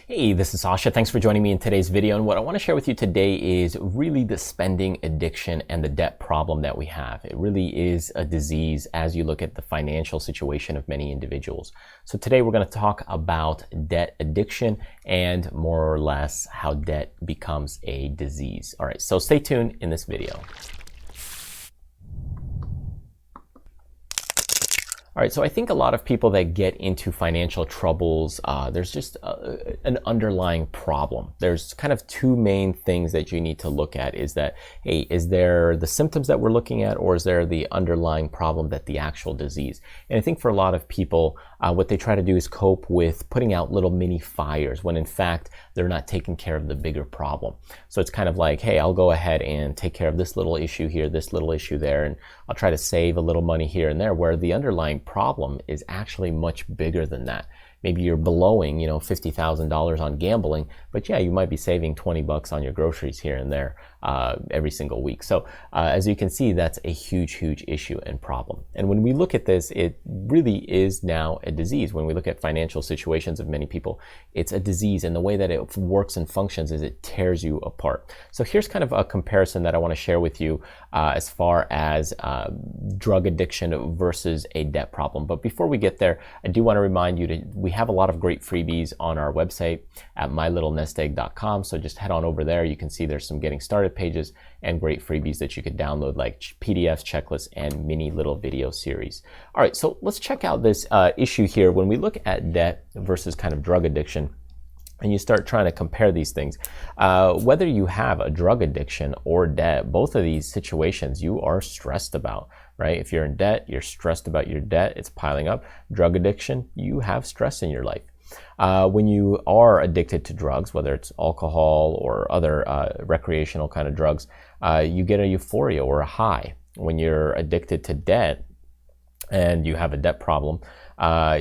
Hey, this is Sasha. Thanks for joining me in today's video. And what I want to share with you today is really the spending addiction and the debt problem that we have. It really is a disease as you look at the financial situation of many individuals. So today we're going to talk about debt addiction and more or less how debt becomes a disease. All right, so stay tuned in this video. All right, so I think a lot of people that get into financial troubles, there's just an underlying problem. There's kind of two main things that you need to look at is that, hey, is there the symptoms that we're looking at, or is there the underlying problem that the actual disease? And I think for a lot of people, what they try to do is cope with putting out little mini fires when in fact, they're not taking care of the bigger problem. So it's kind of like, hey, I'll go ahead and take care of this little issue here, this little issue there, and I'll try to save a little money here and there, where the underlying problem is actually much bigger than that. Maybe you're blowing, $50,000 on gambling, but yeah, you might be saving 20 bucks on your groceries here and there every single week. So as you can see, that's a huge issue and problem. And when we look at this, it really is now a disease. When we look at financial situations of many people, it's a disease, and the way that it works and functions is it tears you apart. So here's kind of a comparison that I want to share with you as far as drug addiction versus a debt problem. But before we get there, I do want to remind you we have a lot of great freebies on our website at MyLittleNestEgg.com. So just head on over there. You can see there's some getting started pages and great freebies that you could download, like PDFs, checklists, and mini little video series. All right, so let's check out this issue here. When we look at debt versus kind of drug addiction, and you start trying to compare these things, whether you have a drug addiction or debt, both of these situations you are stressed about, right? If you're in debt, you're stressed about your debt, it's piling up. Drug addiction, you have stress in your life. When you are addicted to drugs, whether it's alcohol or other recreational kind of drugs, you get a euphoria or a high. When you're addicted to debt and you have a debt problem,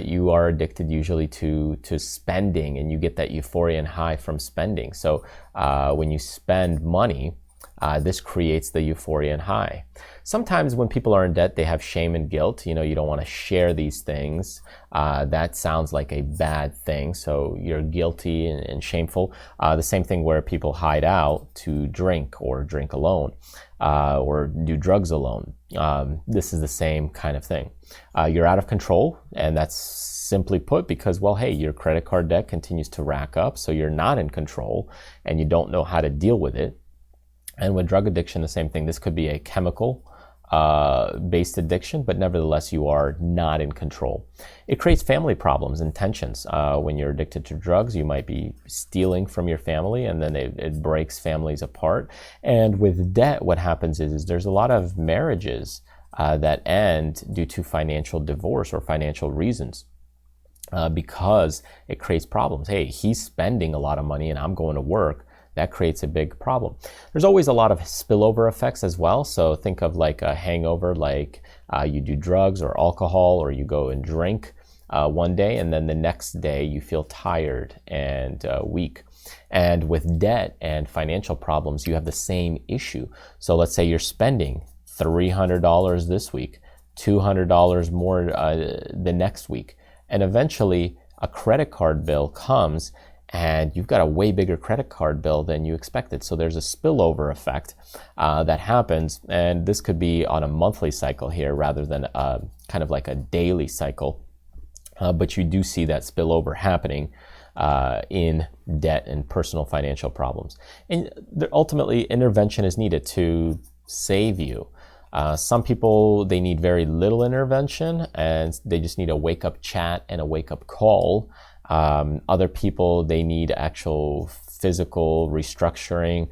you are addicted usually to spending, and you get that euphoria and high from spending. So when you spend money, this creates the euphoria and high. Sometimes when people are in debt, they have shame and guilt. You don't want to share these things. That sounds like a bad thing. So you're guilty and shameful. The same thing where people hide out to drink or drink alone or do drugs alone. This is the same kind of thing. You're out of control, and that's simply put because, well, hey, your credit card debt continues to rack up, so you're not in control and you don't know how to deal with it. And with drug addiction, the same thing. This could be a chemical based addiction, but nevertheless, you are not in control. It creates family problems and tensions. When you're addicted to drugs, you might be stealing from your family, and then it breaks families apart. And with debt, what happens is there's a lot of marriages that end due to financial divorce or financial reasons. Because it creates problems. Hey, he's spending a lot of money and I'm going to work. That creates a big problem. There's always a lot of spillover effects as well. So think of like a hangover, like you do drugs or alcohol, or you go and drink one day, and then the next day you feel tired and weak. And with debt and financial problems, you have the same issue. So let's say you're spending $300 this week, $200 more the next week. And eventually a credit card bill comes and you've got a way bigger credit card bill than you expected. So there's a spillover effect that happens. And this could be on a monthly cycle here rather than kind of like a daily cycle. But you do see that spillover happening in debt and personal financial problems. And ultimately, intervention is needed to save you. Some people, they need very little intervention and they just need a wake-up chat and a wake-up call. Other people, they need actual physical restructuring,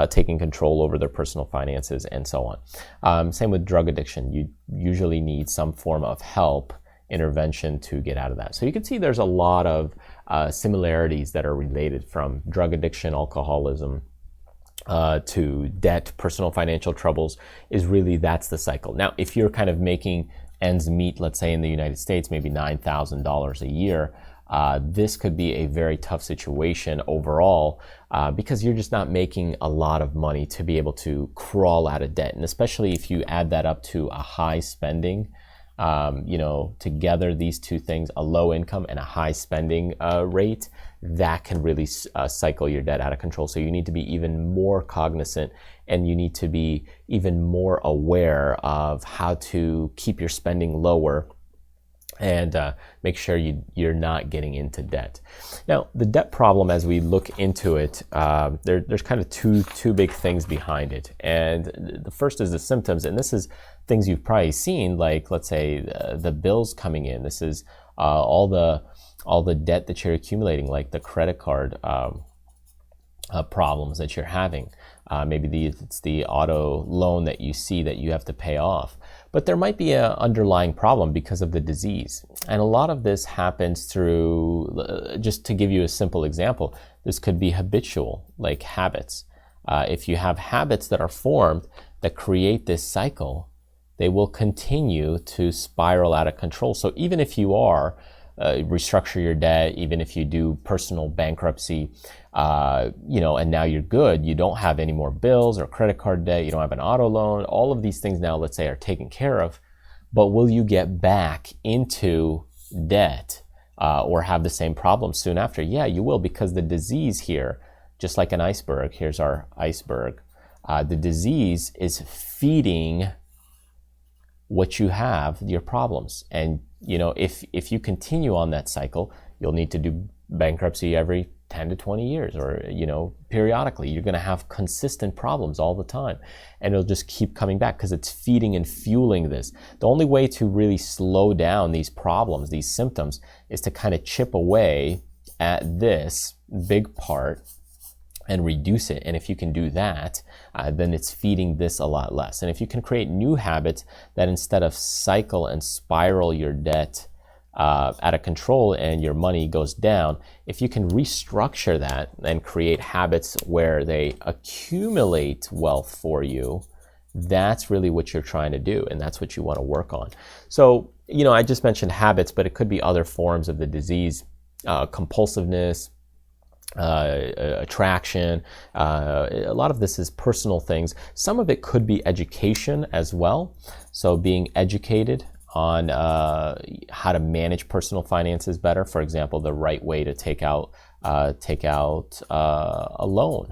taking control over their personal finances, and so on. Same with drug addiction. You usually need some form of help, intervention to get out of that. So you can see there's a lot of similarities that are related from drug addiction, alcoholism, to debt, personal financial troubles, is really that's the cycle. Now, if you're kind of making ends meet, let's say in the United States, maybe $9,000 a year, this could be a very tough situation overall because you're just not making a lot of money to be able to crawl out of debt. And especially if you add that up to a high spending you know, together these two things, a low income and a high spending rate, that can really cycle your debt out of control. So you need to be even more cognizant, and you need to be even more aware of how to keep your spending lower and make sure you're not getting into debt. Now, the debt problem, as we look into it, there's kind of two big things behind it. And the first is the symptoms, and this is things you've probably seen, like, let's say, the bills coming in. This is all the debt that you're accumulating, like the credit card problems that you're having. Maybe it's the auto loan that you see that you have to pay off. But there might be an underlying problem because of the disease. And a lot of this happens through, just to give you a simple example, this could be habitual, like habits. If you have habits that are formed that create this cycle, they will continue to spiral out of control. So even if you are restructure your debt, even if you do personal bankruptcy, you know, and now you're good, you don't have any more bills or credit card debt, you don't have an auto loan, all of these things now, let's say, are taken care of, but will you get back into debt or have the same problem soon after? Yeah, you will, because the disease here, just like an iceberg, here's our iceberg, the disease is feeding what you have, your problems. And you know, if you continue on that cycle, you'll need to do bankruptcy every 10 to 20 years, or, you know, periodically. You're going to have consistent problems all the time, and it'll just keep coming back because it's feeding and fueling this. The only way to really slow down these problems, these symptoms, is to kind of chip away at this big part and reduce it. And if you can do that, then it's feeding this a lot less. And if you can create new habits that, instead of cycle and spiral your debt out of control and your money goes down, if you can restructure that and create habits where they accumulate wealth for you, that's really what you're trying to do, and that's what you want to work on. So, you know, I just mentioned habits, but it could be other forms of the disease, compulsiveness, attraction. A lot of this is personal things. Some of it could be education as well. So being educated on how to manage personal finances better. For example, the right way to take out a loan.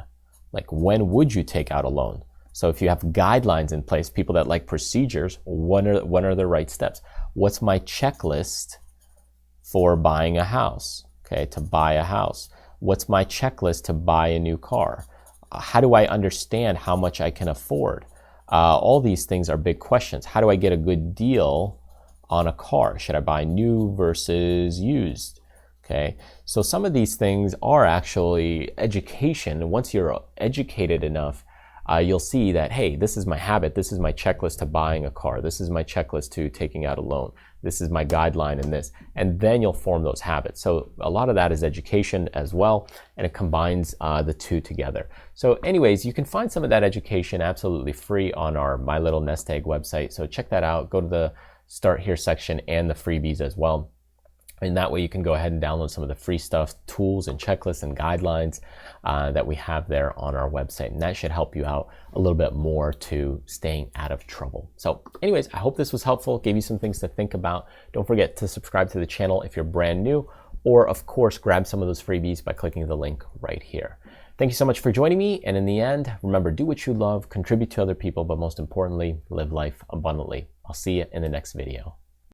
Like, when would you take out a loan? So if you have guidelines in place, people that like procedures, when are the right steps? What's my checklist for buying a house? Okay, to buy a house. What's my checklist to buy a new car? How do I understand how much I can afford? All these things are big questions. How do I get a good deal on a car? Should I buy new versus used? Okay, so some of these things are actually education. Once you're educated enough, you'll see that, hey, this is my habit. This is my checklist to buying a car. This is my checklist to taking out a loan. This is my guideline in this. And then you'll form those habits. So a lot of that is education as well, and it combines the two together. So anyways, you can find some of that education absolutely free on our My Little Nest Egg website. So check that out. Go to the Start Here section and the freebies as well. And that way you can go ahead and download some of the free stuff, tools and checklists and guidelines that we have there on our website. And that should help you out a little bit more to staying out of trouble. So anyways, I hope this was helpful, gave you some things to think about. Don't forget to subscribe to the channel if you're brand new, or of course, grab some of those freebies by clicking the link right here. Thank you so much for joining me. And in the end, remember, do what you love, contribute to other people, but most importantly, live life abundantly. I'll see you in the next video.